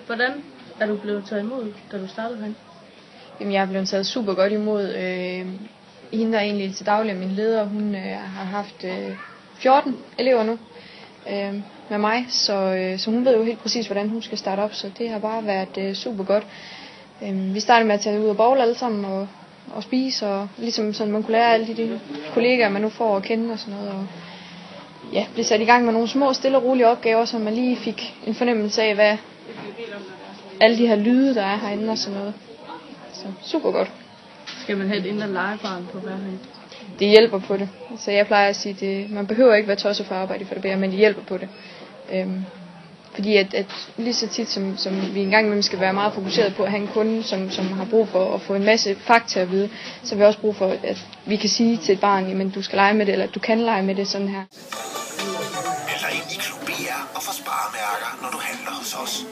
Hvordan er du blevet taget imod, da du startede herinde? Jamen, jeg er blevet taget super godt imod. Hende, der er egentlig til daglig min leder, hun har haft 14 elever nu med mig, så hun ved jo helt præcis, hvordan hun skal starte op, så det har bare været super godt. Vi startede med at tage ud og bowl alle sammen og spise, og ligesom sådan, man kunne lære alle de kollegaer, man nu får at kende og sådan noget, og ja, blive sat i gang med nogle små, stille og rolige opgaver, så man lige fik en fornemmelse af, hvad alle de her lyde, der er herinde og sådan noget. Så super godt. Skal man have et indre legebarn på hver herinde? Det hjælper på det. Så jeg plejer at sige, man behøver ikke være tosset for at arbejde for det, men det hjælper på det. Fordi at lige så tit, som vi engang imellem skal være meget fokuseret på at have en kunde, som har brug for at få en masse fakta at vide, så har vi også brug for, at vi kan sige til et barn, jamen du skal lege med det, eller du kan lege med det sådan her. Eller ind i Klub BR og få sparemærker, når du handler hos os.